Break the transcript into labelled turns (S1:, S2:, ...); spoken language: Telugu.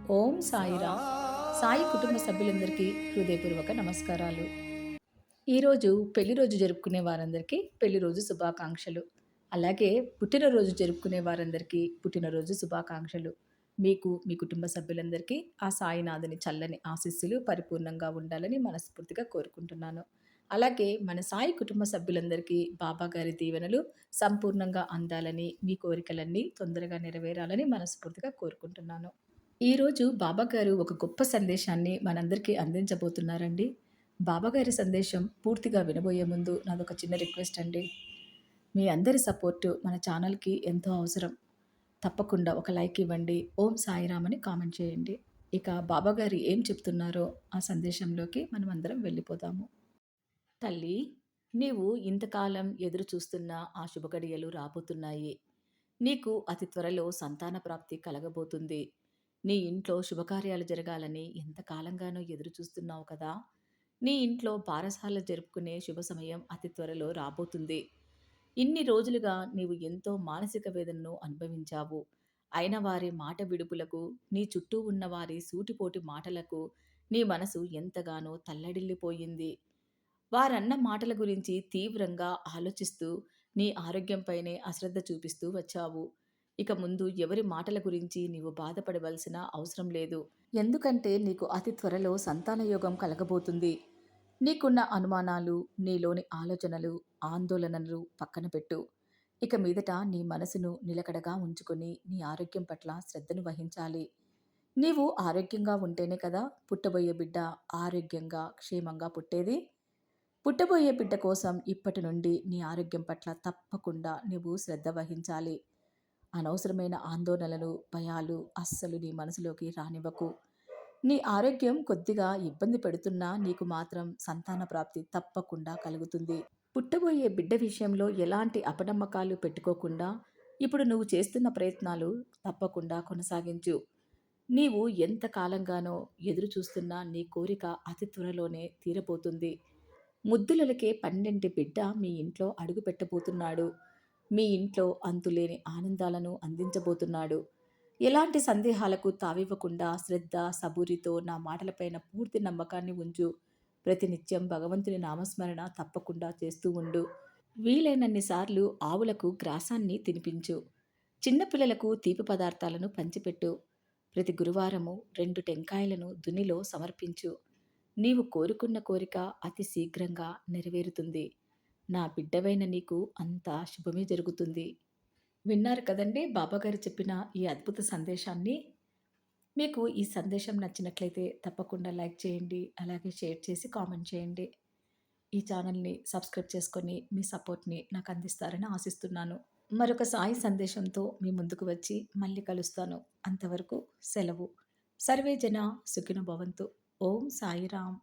S1: ఓం సాయిరామ్. సాయి కుటుంబ సభ్యులందరికీ హృదయపూర్వక నమస్కారాలు. ఈరోజు పెళ్లి రోజు జరుపుకునే వారందరికీ పెళ్లి రోజు శుభాకాంక్షలు. అలాగే పుట్టినరోజు జరుపుకునే వారందరికీ పుట్టినరోజు శుభాకాంక్షలు. మీకు, మీ కుటుంబ సభ్యులందరికీ ఆ సాయినాథుని చల్లని ఆశీస్సులు పరిపూర్ణంగా ఉండాలని మనస్ఫూర్తిగా కోరుకుంటున్నాను. అలాగే మన సాయి కుటుంబ సభ్యులందరికీ బాబా గారి దీవెనలు సంపూర్ణంగా అందాలని, మీ కోరికలన్నీ తొందరగా నెరవేరాలని మనస్ఫూర్తిగా కోరుకుంటున్నాను. ఈరోజు బాబాగారు ఒక గొప్ప సందేశాన్ని మనందరికీ అందించబోతున్నారండి. బాబాగారి సందేశం పూర్తిగా వినబోయే ముందు నాదొక చిన్న రిక్వెస్ట్ అండి. మీ అందరి సపోర్టు మన ఛానల్‌కి ఎంతో అవసరం. తప్పకుండా ఒక లైక్ ఇవ్వండి. ఓం సాయిరామ్ అని కామెంట్ చేయండి. ఇక బాబాగారు ఏం చెప్తున్నారో ఆ సందేశంలోకి మనమందరం వెళ్ళిపోదాము. తల్లి, నీవు ఇంతకాలం ఎదురు చూస్తున్న ఆ శుభగడియలు రాబోతున్నాయి. నీకు అతి త్వరలో సంతాన ప్రాప్తి కలగబోతుంది. నీ ఇంట్లో శుభకార్యాలు జరగాలని ఎంత కాలంగానో ఎదురు చూస్తున్నావు కదా! నీ ఇంట్లో బారసాల జరుపుకునే శుభ సమయం అతి త్వరలో రాబోతుంది. ఇన్ని రోజులుగా నీవు ఎంతో మానసిక వేదనను అనుభవించావు. అయిన వారి మాట విడుపులకు, నీ చుట్టూ ఉన్న వారి సూటిపోటి మాటలకు నీ మనసు ఎంతగానో తల్లడిల్లిపోయింది. వారన్న మాటల గురించి తీవ్రంగా ఆలోచిస్తూ, నీ ఆరోగ్యంపైనే అశ్రద్ధ చూపిస్తూ వచ్చావు. ఇక ముందు ఎవరి మాటల గురించి నీవు బాధపడవలసిన అవసరం లేదు. ఎందుకంటే నీకు అతి త్వరలో సంతాన యోగం కలగబోతుంది. నీకున్న అనుమానాలు, నీలోని ఆలోచనలు, ఆందోళనలు పక్కన పెట్టు. ఇక మీదట నీ మనసును నిలకడగా ఉంచుకొని నీ ఆరోగ్యం పట్ల శ్రద్ధను వహించాలి. నీవు ఆరోగ్యంగా ఉంటేనే కదా పుట్టబోయే బిడ్డ ఆరోగ్యంగా, క్షేమంగా పుట్టేది. పుట్టబోయే బిడ్డ కోసం ఇప్పటి నుండి నీ ఆరోగ్యం పట్ల తప్పకుండా నువ్వు శ్రద్ధ వహించాలి. అనవసరమైన ఆందోళనలు, భయాలు అస్సలు నీ మనసులోకి రానివ్వకు. నీ ఆరోగ్యం కొద్దిగా ఇబ్బంది పెడుతున్నా నీకు మాత్రం సంతాన ప్రాప్తి తప్పకుండా కలుగుతుంది. పుట్టబోయే బిడ్డ విషయంలో ఎలాంటి అపనమ్మకాలు పెట్టుకోకుండా ఇప్పుడు నువ్వు చేస్తున్న ప్రయత్నాలు తప్పకుండా కొనసాగించు. నీవు ఎంత కాలంగానో ఎదురు చూస్తున్న నీ కోరిక అతి త్వరలోనే తీరబోతుంది. ముద్దులకే పన్నెంటి బిడ్డ మీ ఇంట్లో అడుగు పెట్టబోతున్నాడు. మీ ఇంట్లో అంతులేని ఆనందాలను అందించబోతున్నాడు. ఎలాంటి సందేహాలకు తావివ్వకుండా శ్రద్ధ, సబూరితో నా మాటలపైన పూర్తి నమ్మకాన్ని ఉంచు. ప్రతినిత్యం భగవంతుని నామస్మరణ తప్పకుండా చేస్తూ ఉండు. వీలైనన్ని సార్లు ఆవులకు గ్రాసాన్ని తినిపించు. చిన్నపిల్లలకు తీపి పదార్థాలను పంచిపెట్టు. ప్రతి గురువారము 2 టెంకాయలను దునిలో సమర్పించు. నీవు కోరుకున్న కోరిక అతి శీఘ్రంగా నెరవేరుతుంది. నా బిడ్డవైన నీకు అంతా శుభమే జరుగుతుంది. విన్నారు కదండి బాబాగారు చెప్పిన ఈ అద్భుత సందేశాన్ని. మీకు ఈ సందేశం నచ్చినట్లయితే తప్పకుండా లైక్ చేయండి. అలాగే షేర్ చేసి కామెంట్ చేయండి. ఈ ఛానల్‌ని సబ్స్క్రైబ్ చేసుకొని మీ సపోర్ట్‌ని నాకు అందిస్తారని ఆశిస్తున్నాను. మరొక సాయి సందేశంతో మీ ముందుకు వచ్చి మళ్ళీ కలుస్తాను. అంతవరకు సెలవు. సర్వే జన సుఖినో భవంతు. ఓం సాయిరామ్.